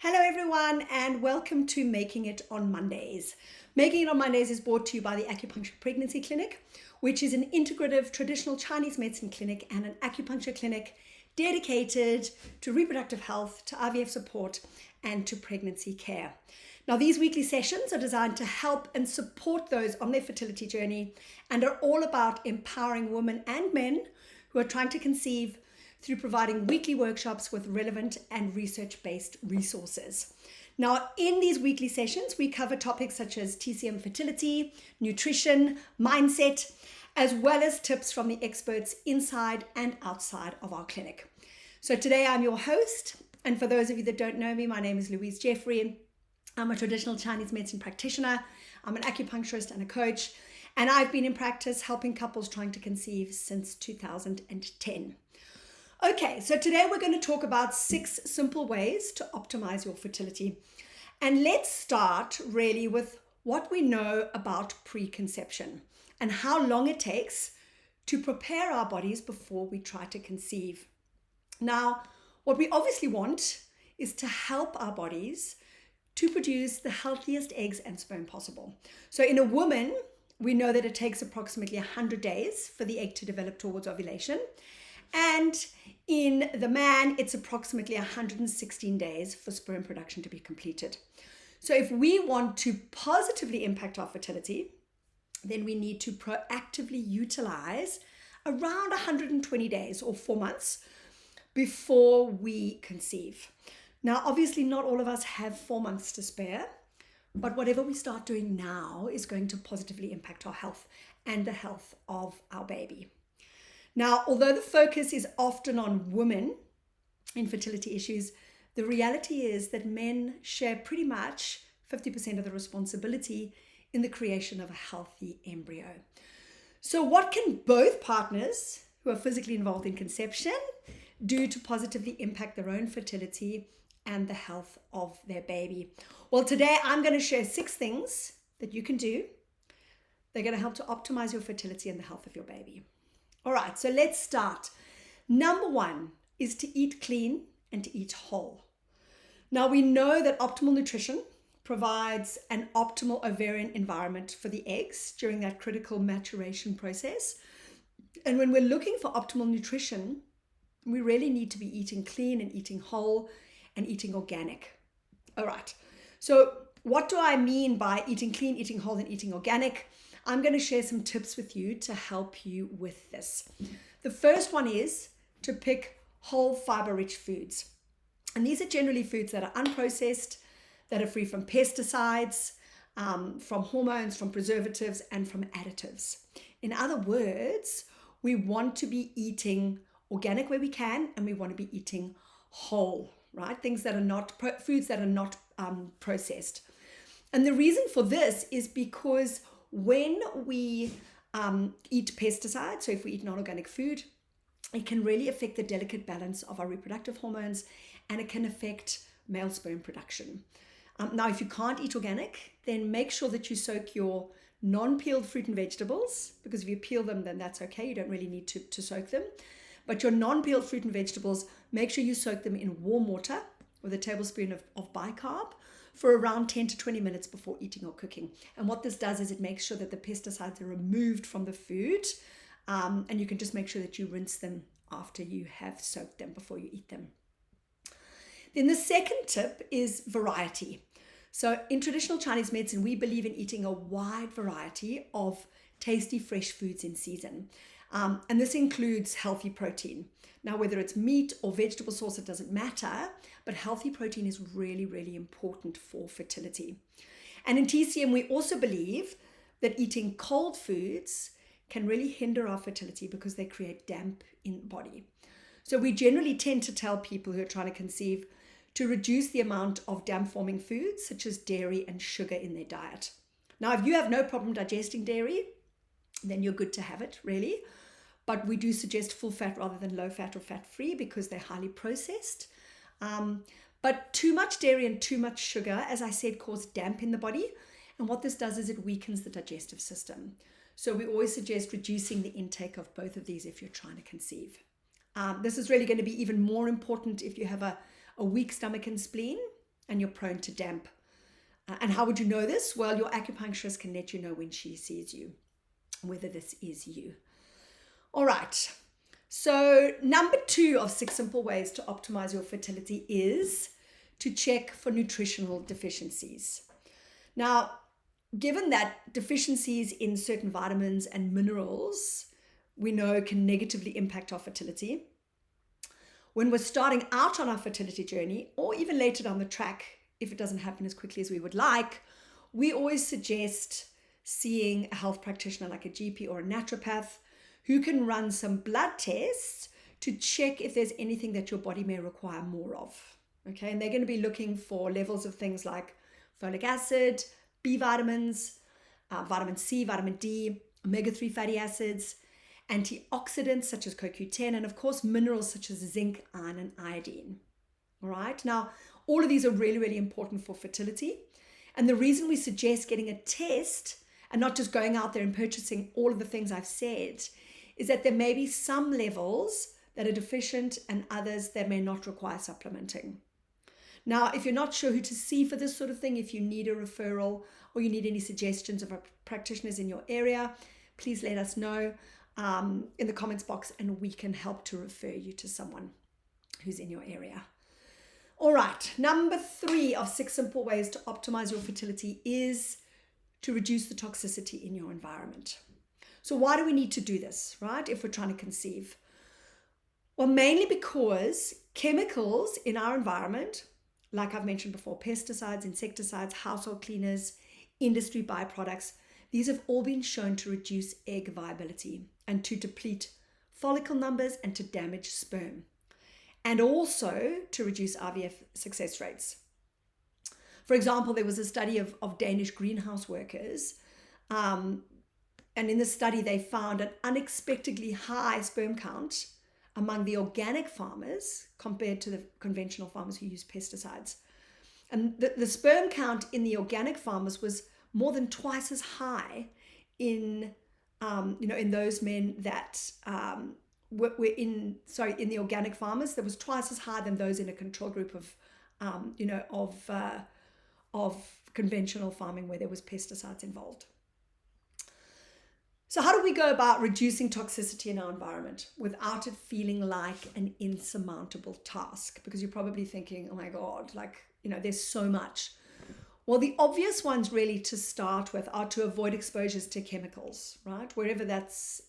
Hello everyone and welcome to Making It on Mondays. Making It on Mondays is brought to you by the Acupuncture Pregnancy Clinic, which is an integrative traditional Chinese medicine clinic and an acupuncture clinic dedicated to reproductive health, to IVF support and to pregnancy care. Now these weekly sessions are designed to help and support those on their fertility journey and are all about empowering women and men who are trying to conceive through providing weekly workshops with relevant and research-based resources. Now, in these weekly sessions, we cover topics such as TCM fertility, nutrition, mindset, as well as tips from the experts inside and outside of our clinic. So today I'm your host, and for those of you that don't know me, my name is Louise Jeffrey. I'm a traditional Chinese medicine practitioner. I'm an acupuncturist and a coach, and I've been in practice helping couples trying to conceive since 2010. Okay, so today we're going to talk about 6 simple ways to optimize your fertility. And let's start really with what we know about preconception and how long it takes to prepare our bodies before we try to conceive. Now, what we obviously want is to help our bodies to produce the healthiest eggs and sperm possible. So in a woman, we know that it takes approximately 100 days for the egg to develop towards ovulation. And in the man, it's approximately 116 days for sperm production to be completed. So if we want to positively impact our fertility, then we need to proactively utilize around 120 days or 4 months before we conceive. Now, obviously not all of us have 4 months to spare, but whatever we start doing now is going to positively impact our health and the health of our baby. Now, although the focus is often on women in fertility issues, the reality is that men share pretty much 50% of the responsibility in the creation of a healthy embryo. So what can both partners who are physically involved in conception do to positively impact their own fertility and the health of their baby? Well, today I'm going to share 6 things that you can do. They're going to help to optimize your fertility and the health of your baby. All right, so let's start. Number 1 is to eat clean and to eat whole. Now we know that optimal nutrition provides an optimal ovarian environment for the eggs during that critical maturation process. And when we're looking for optimal nutrition, we really need to be eating clean and eating whole and eating organic. All right, so what do I mean by eating clean, eating whole, and eating organic? I'm going to share some tips with you to help you with this. The first one is to pick whole fiber-rich foods. And these are generally foods that are unprocessed, that are free from pesticides, from hormones, from preservatives, and from additives. In other words, we want to be eating organic where we can, and we want to be eating whole, right? Things that are not, foods that are not processed. And the reason for this is because when we eat pesticides, so if we eat non-organic food, it can really affect the delicate balance of our reproductive hormones, and it can affect male sperm production. Now, if you can't eat organic, then make sure that you soak your non-peeled fruit and vegetables, because if you peel them, then that's okay. You don't really need to soak them. But your non-peeled fruit and vegetables, make sure you soak them in warm water with a tablespoon of bicarb for around 10 to 20 minutes before eating or cooking. And what this does is it makes sure that the pesticides are removed from the food, and you can just make sure that you rinse them after you have soaked them before you eat them. Then the second tip is variety. So in traditional Chinese medicine, we believe in eating a wide variety of tasty fresh foods in season. And this includes healthy protein. Now, whether it's meat or vegetable source, it doesn't matter, but healthy protein is really, really important for fertility. And in TCM, we also believe that eating cold foods can really hinder our fertility because they create damp in the body. So we generally tend to tell people who are trying to conceive to reduce the amount of damp-forming foods, such as dairy and sugar, in their diet. Now, if you have no problem digesting dairy, then you're good to have it, really. But we do suggest full fat rather than low fat or fat free because they're highly processed. But too much dairy and too much sugar, as I said, cause damp in the body. And what this does is it weakens the digestive system. So we always suggest reducing the intake of both of these if you're trying to conceive. This is really going to be even more important if you have a weak stomach and spleen, and you're prone to damp. And how would you know this? Well, your acupuncturist can let you know when she sees you, whether this is you. All right. So number 2 of 6 simple ways to optimize your fertility is to check for nutritional deficiencies. Now, given that deficiencies in certain vitamins and minerals we know can negatively impact our fertility, when we're starting out on our fertility journey, or even later down the track, if it doesn't happen as quickly as we would like, we always suggest seeing a health practitioner like a GP or a naturopath who can run some blood tests to check if there's anything that your body may require more of. Okay, and they're going to be looking for levels of things like folic acid, B vitamins, vitamin C, vitamin D, omega-3 fatty acids, antioxidants such as CoQ10, and of course minerals such as zinc, iron, and iodine. All right, now all of these are really, really important for fertility. And the reason we suggest getting a test and not just going out there and purchasing all of the things I've said is that there may be some levels that are deficient and others that may not require supplementing. Now, if you're not sure who to see for this sort of thing, if you need a referral or you need any suggestions of practitioners in your area, please let us know in the comments box and we can help to refer you to someone who's in your area. All right, number 3 of 6 simple ways to optimize your fertility is to reduce the toxicity in your environment. So why do we need to do this, right, if we're trying to conceive? Well, mainly because chemicals in our environment, like I've mentioned before, pesticides, insecticides, household cleaners, industry byproducts, these have all been shown to reduce egg viability and to deplete follicle numbers and to damage sperm, and also to reduce IVF success rates. For example, there was a study of Danish greenhouse workers, and in the study they found an unexpectedly high sperm count among the organic farmers compared to the conventional farmers who use pesticides. And the sperm count in the organic farmers was more than twice as high in those men that were in the organic farmers. That was twice as high than those in a control group of conventional farming where there was pesticides involved. So how do we go about reducing toxicity in our environment without it feeling like an insurmountable task? Because you're probably thinking, oh my God, there's so much. Well, the obvious ones really to start with are to avoid exposures to chemicals, right? Wherever that's,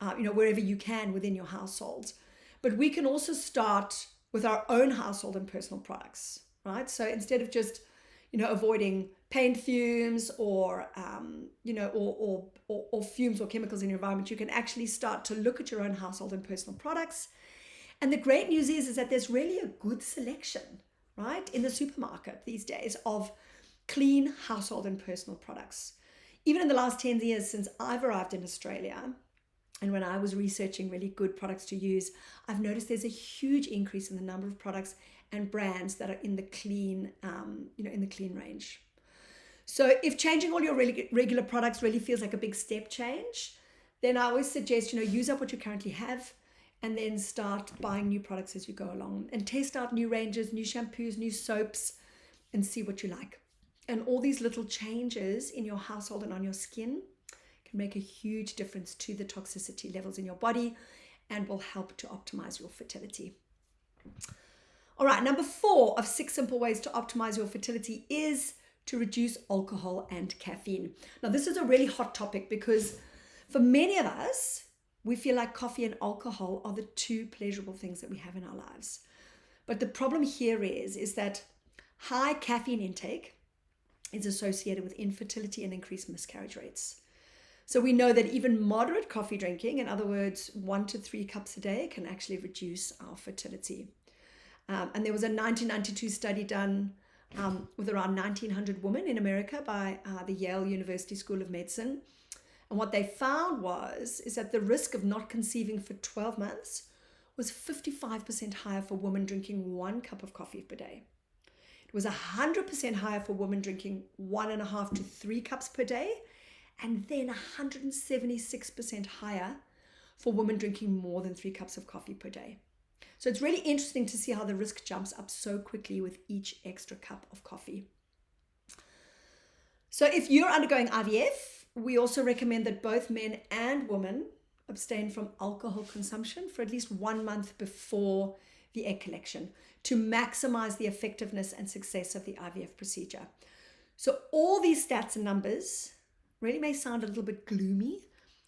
wherever you can within your household. But we can also start with our own household and personal products, right? So instead of just, avoiding paint fumes or fumes or chemicals in your environment, you can actually start to look at your own household and personal products. And the great news is that there's really a good selection, right, in the supermarket these days of clean household and personal products. Even in the last 10 years since I've arrived in Australia, and when I was researching really good products to use, I've noticed there's a huge increase in the number of products and brands that are in the clean, in the clean range. So if changing all your regular products really feels like a big step change, then I always suggest, use up what you currently have and then start buying new products as you go along and test out new ranges, new shampoos, new soaps, and see what you like. And all these little changes in your household and on your skin can make a huge difference to the toxicity levels in your body and will help to optimize your fertility. All right, number 4 of 6 simple ways to optimize your fertility is to reduce alcohol and caffeine. Now, this is a really hot topic because for many of us, we feel like coffee and alcohol are the 2 pleasurable things that we have in our lives. But the problem here is that high caffeine intake is associated with infertility and increased miscarriage rates. So we know that even moderate coffee drinking, in other words, 1 to 3 cups a day, can actually reduce our fertility. And there was a 1992 study done with around 1,900 women in America by the Yale University School of Medicine. And what they found is that the risk of not conceiving for 12 months was 55% higher for women drinking 1 cup of coffee per day. It was 100% higher for women drinking 1.5 to 3 cups per day, and then 176% higher for women drinking more than 3 cups of coffee per day. So it's really interesting to see how the risk jumps up so quickly with each extra cup of coffee. So if you're undergoing IVF, we also recommend that both men and women abstain from alcohol consumption for at least 1 month before the egg collection to maximize the effectiveness and success of the IVF procedure. So all these stats and numbers really may sound a little bit gloomy,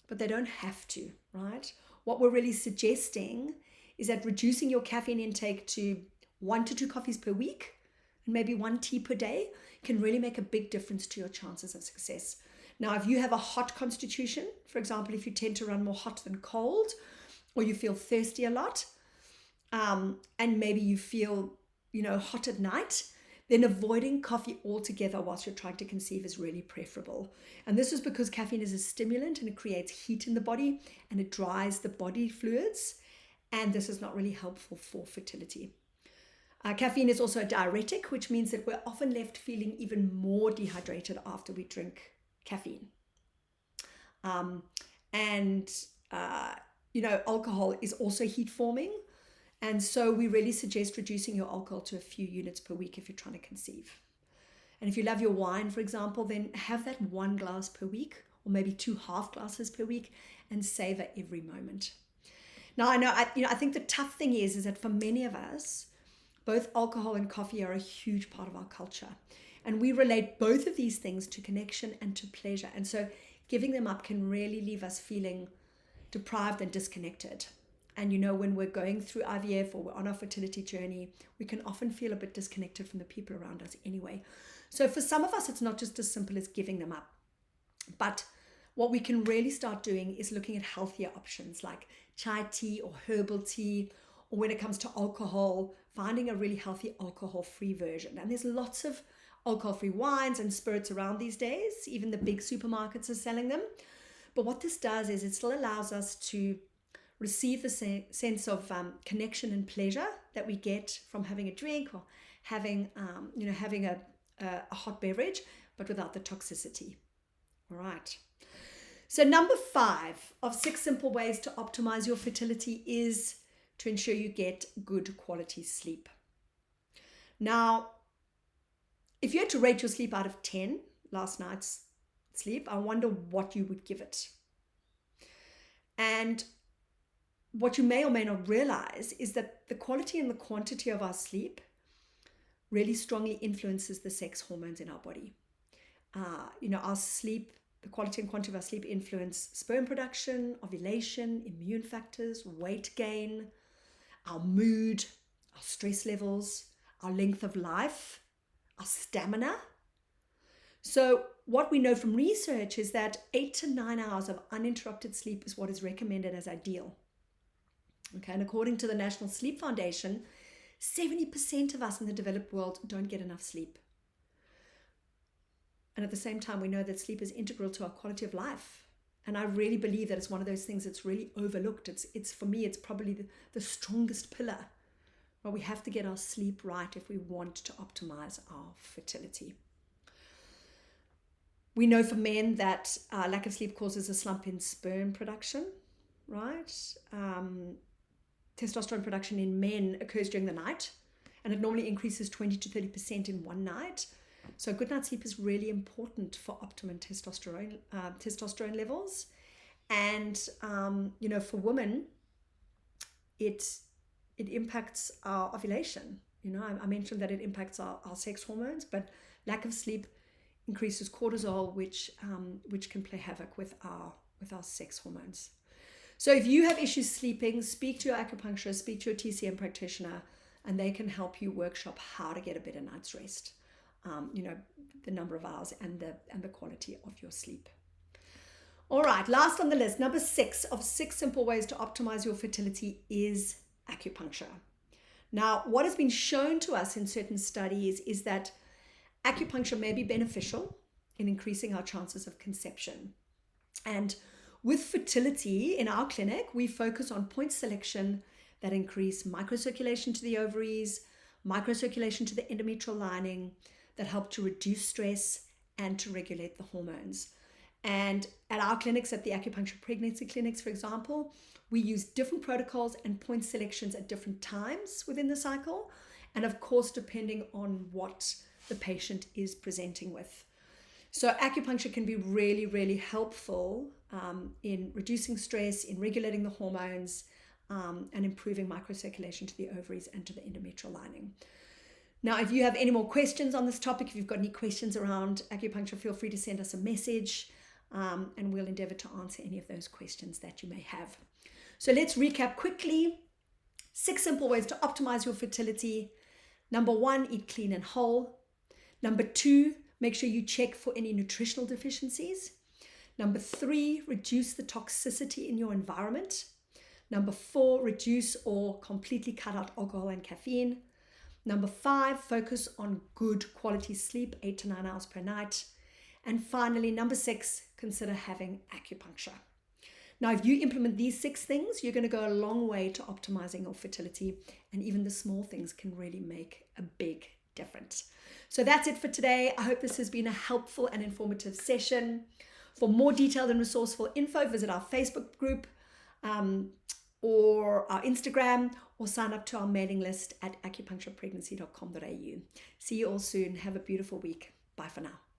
but they don't have to, right? What we're really suggesting is that reducing your caffeine intake to 1 to 2 coffees per week and maybe 1 tea per day can really make a big difference to your chances of success. Now, if you have a hot constitution, for example, if you tend to run more hot than cold, or you feel thirsty a lot, and maybe you feel, hot at night, then avoiding coffee altogether whilst you're trying to conceive is really preferable. And this is because caffeine is a stimulant and it creates heat in the body and it dries the body fluids. And this is not really helpful for fertility. Caffeine is also a diuretic, which means that we're often left feeling even more dehydrated after we drink caffeine. Alcohol is also heat forming. And so we really suggest reducing your alcohol to a few units per week if you're trying to conceive. And if you love your wine, for example, then have that 1 glass per week or maybe 2 half glasses per week and savor every moment. Now, I think the tough thing is that for many of us, both alcohol and coffee are a huge part of our culture. And we relate both of these things to connection and to pleasure. And so giving them up can really leave us feeling deprived and disconnected. And when we're going through IVF or we're on our fertility journey, we can often feel a bit disconnected from the people around us anyway. So for some of us, it's not just as simple as giving them up. But what we can really start doing is looking at healthier options like chai tea or herbal tea, or when it comes to alcohol, finding a really healthy alcohol-free version. And there's lots of alcohol-free wines and spirits around these days. Even the big supermarkets are selling them. But what this does is it still allows us to receive the sense of connection and pleasure that we get from having a drink or having a hot beverage, but without the toxicity. All right. So number 5 of 6 simple ways to optimize your fertility is to ensure you get good quality sleep. Now, if you had to rate your sleep out of 10, last night's sleep, I wonder what you would give it. And what you may or may not realize is that the quality and the quantity of our sleep really strongly influences the sex hormones in our body. Our sleep, the quality and quantity of our sleep influence sperm production, ovulation, immune factors, weight gain, our mood, our stress levels, our length of life, our stamina. So what we know from research is that 8 to 9 hours of uninterrupted sleep is what is recommended as ideal. Okay, and according to the National Sleep Foundation, 70% of us in the developed world don't get enough sleep. And at the same time, we know that sleep is integral to our quality of life. And I really believe that it's one of those things that's really overlooked. It's for me, it's probably the strongest pillar. But we have to get our sleep right if we want to optimize our fertility. We know for men that lack of sleep causes a slump in sperm production, right? Testosterone production in men occurs during the night, and it normally increases 20 to 30% in one night. So good night's sleep is really important for optimum testosterone levels. And, for women, it impacts our ovulation. I mentioned that it impacts our sex hormones, but lack of sleep increases cortisol, which can play havoc with our sex hormones. So if you have issues sleeping, speak to your acupuncturist, speak to your TCM practitioner, and they can help you workshop how to get a better night's rest. The number of hours and the quality of your sleep. All right, last on the list, number 6 of 6 simple ways to optimize your fertility is acupuncture. Now, what has been shown to us in certain studies is that acupuncture may be beneficial in increasing our chances of conception. And with fertility in our clinic, we focus on point selection that increase microcirculation to the ovaries, microcirculation to the endometrial lining, that help to reduce stress and to regulate the hormones. And at our clinics, at the Acupuncture Pregnancy Clinics, for example, we use different protocols and point selections at different times within the cycle. And of course, depending on what the patient is presenting with. So acupuncture can be really, really helpful in reducing stress, in regulating the hormones, and improving microcirculation to the ovaries and to the endometrial lining. Now, if you have any more questions on this topic, if you've got any questions around acupuncture, feel free to send us a message, and we'll endeavor to answer any of those questions that you may have. So let's recap quickly. 6 simple ways to optimize your fertility. Number 1, eat clean and whole. Number 2, make sure you check for any nutritional deficiencies. Number 3, reduce the toxicity in your environment. Number 4, reduce or completely cut out alcohol and caffeine. Number 5, focus on good quality sleep, 8 to 9 hours per night. And finally, number 6, consider having acupuncture. Now, if you implement these 6 things, you're going to go a long way to optimizing your fertility, and even the small things can really make a big difference. So that's it for today. I hope this has been a helpful and informative session. For more detailed and resourceful info, visit our Facebook group or our Instagram, or sign up to our mailing list at acupuncturepregnancy.com.au. See you all soon. Have a beautiful week. Bye for now.